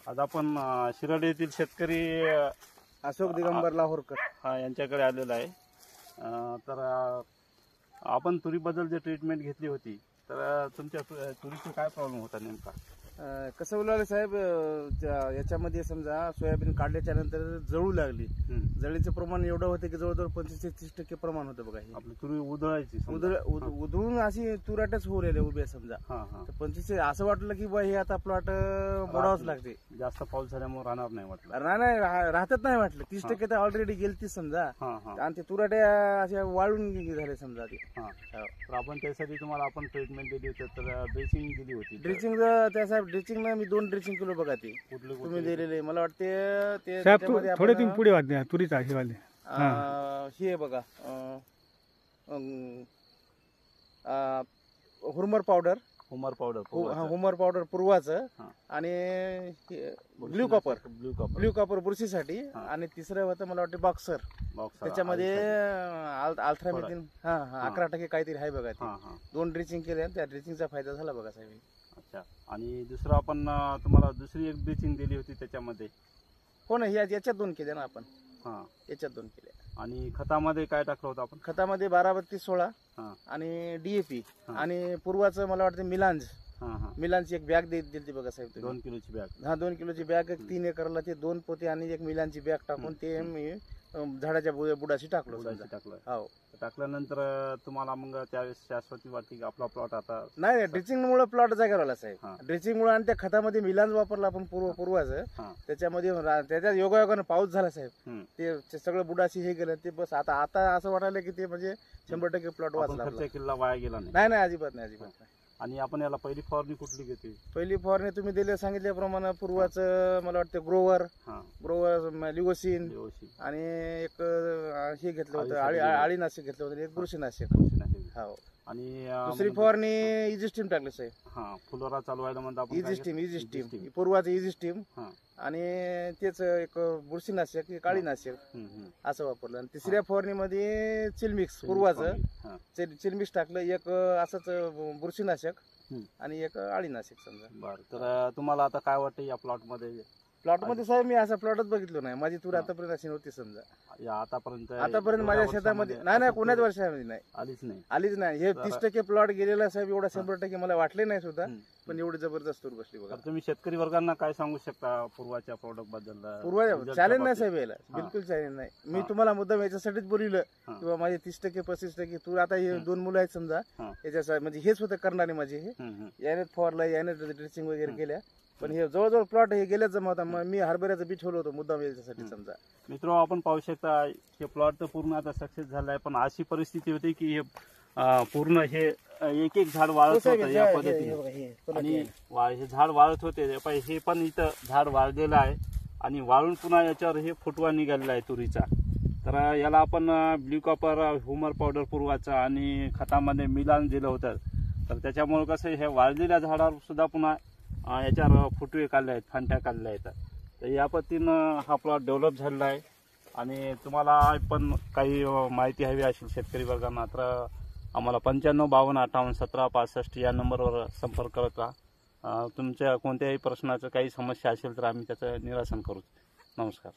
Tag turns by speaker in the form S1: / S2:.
S1: आज आपण शिराडी येथील शेतकरी
S2: अशोक दिगंबर लाहोरकर
S1: हा यांच्याकडे आलेला आहे. तर आपण तुरीबद्दल जे ट्रीटमेंट घेतली होती तर तुमच्या तुरीचा काय प्रॉब्लेम होता नेमका?
S2: कसं बोलावलं साहेब, याच्यामध्ये समजा सोयाबीन काढल्याच्या नंतर जळू लागली. जळीचं प्रमाण एवढं होतं की जवळजवळ 25-30% प्रमाण होतं बघा. हे
S1: आपली तुरी उधळायची
S2: उधळून अशी तुराटच होऊ राहिले उभे समजा. 25 असं वाटलं की बा हे आता प्लॉट मोडावंच लागते.
S1: जास्त पाऊस झाल्यामुळे राहणार नाही वाटलं.
S2: राहतच नाही वाटलं. 30% तर ऑलरेडी गेलती समजा. आणि ते तुराट्या अशा वाळून झाले समजा ते.
S1: तर आपण त्यासाठी तुम्हाला आपण ट्रीटमेंट दिली होती, तर ड्रेसिंग दिली होती.
S2: ड्रेसिंग त्या साहेब ड्रेसिंग ना मी 2 ड्रेसिंग केलो बघा. ते तुम्ही दिलेले मला वाटते ते
S3: थोडे तुम्ही पुढे वाटते तुरीचा हिवाले
S2: हे बघा. हुमर पावडर पूर्वाचं आणि ब्ल्यू कॉपर बुरशीसाठी. आणि तिसरं होतं मला वाटतं बॉक्सर. त्याच्यामध्ये अल्ट्रामेथिन 11% काहीतरी आहे बघा. ते 2 ड्रेसिंग केले. त्या ड्रेसिंगचा फायदा झाला बघा साहेब.
S1: अच्छा. आणि दुसरं आपण तुम्हाला दुसरी एक ड्रेसिंग दिली होती त्याच्यामध्ये.
S2: हो ना, याच्यात 2 केल्या ना आपण. याच्यात 2 केल्या.
S1: आणि खतामध्ये काय टाकलं होतं आपण?
S2: खतामध्ये 12-32-16 आणि DAP आणि पूर्वाचं मला वाटतं मिलांची एक बॅग दिली बघा साहेब.
S1: 2 किलोची बॅग.
S2: 2 किलोची बॅग. 3 एकरला ते 2 पोते आणि एक मिलांची बॅग टाकून ते मी झाडाच्या बुडाशी टाकलो. हो.
S1: टाकल्यानंतर तुम्हाला मग त्यावेळेस शाश्वती वाटते की आपला प्लॉट आता
S2: नाही, ड्रिचिंग मुळे प्लॉट जागेवर आला साहेब. ड्रिचिंग मुळे आणि त्या खतामध्ये मिलांज वापरला आपण पूर्वाचं. त्याच्यामध्ये त्याच्यात योगायोगानं पाऊस झाला साहेब. ते सगळं बुडाशी हे गेलं. ते बस आता असं वाटायला की ते म्हणजे 100% प्लॉट वाचला.
S1: खर्च किल्ला वाया गेला
S2: नाही. अजिबात नाही.
S1: आणि आपण याला पहिली फवारणी कुठली घेतली?
S2: पहिली फवारणी तुम्ही दिले सांगितल्याप्रमाणे पूर्वाचं मला वाटतं ग्रोवर लिओसिन आणि एक हे घेतलं होतं आळीनाशक घेतलं होतं, एक बुरशीनाशक. हो. आणि दुसरी फवारणी इजिस्टीम टाकली साहेब.
S1: फुलोरा चालू व्हायला म्हणतात
S2: इजिस्टीम पूर्वाचं इजिस्टीम आणि तेच एक बुरशीनाशक, एक आळीनाशक असं वापरलं. आणि तिसऱ्या फवारणीमध्ये चिलमिक्स पूर्वाचं चिलमिक्स टाकलं. एक असंच बुरशीनाशक आणि एक आळीनाशक समजा.
S1: बरं. तर तुम्हाला आता काय वाटतं या प्लॉटमध्ये
S2: साहेब? मी असा प्लॉटच बघितलो नाही. माझी तूर आतापर्यंत अशी नव्हती समजा. आतापर्यंत माझ्या शेतामध्ये नाही कोणाच वर्षामध्ये आलीच नाही. हे 30% प्लॉट गेलेला साहेब. एवढा 100% मला वाटले नाही सुद्धा. पण एवढी जबरदस्त तूर बसली बघा.
S1: तुम्ही शेतकरी वर्गांना काय सांगू शकता पूर्वाच्या प्रोडक्ट बद्दल?
S2: पूर्वा चॅलेंज नाही साहेब, यायला बिलकुल चॅलेंज नाही. मी तुम्हाला मुद्दाम याच्यासाठीच बोलवलं किंवा माझे 30% 35% तूर. आता हे 2 मुलं आहेत समजा याच्या म्हणजे हेच होतं करणारे माझे. हे याने फवारला, याने ड्रेसिंग वगैरे केल्या. पण हे जवळजवळ प्लॉट हे गेल्याच जमा होता. मी हरभऱ्याचं बी ठेवलं होतं मुद्दाम याच्यासाठी समजा.
S1: मित्र, आपण पाहू शकता हे प्लॉट तर पूर्ण आता सक्सेस झालाय. पण अशी परिस्थिती होती की हे पूर्ण हे एक झाड वाळत होतं या पद्धतीने. आणि हे झाड वाळत होते. हे पण इथं झाड वाळलेलं आहे आणि वाळून पुन्हा याच्यावर हे फुटवा निघालेला आहे तुरीचा. तर याला आपण ब्ल्यू कॉपर ह्युमर पावडर पूर्वाचा आणि खतामध्ये मिलान दिलं होतं. तर त्याच्यामुळे कसं हे वाळलेल्या झाडावर सुद्धा पुन्हा याच्यावर फुटवे काढले आहेत, फांट्या काढल्या आहेत. तर या पद्धतीनं हा प्लॉट डेव्हलप झालेला आहे. आणि तुम्हाला पण काही माहिती हवी असेल शेतकरी वर्गांना तर आम्हाला 95 52 58 17 65 या नंबरवर संपर्क करत राहा. तुमच्या कोणत्याही प्रश्नाचं काही समस्या असेल तर आम्ही त्याचं निरासन करू. नमस्कार.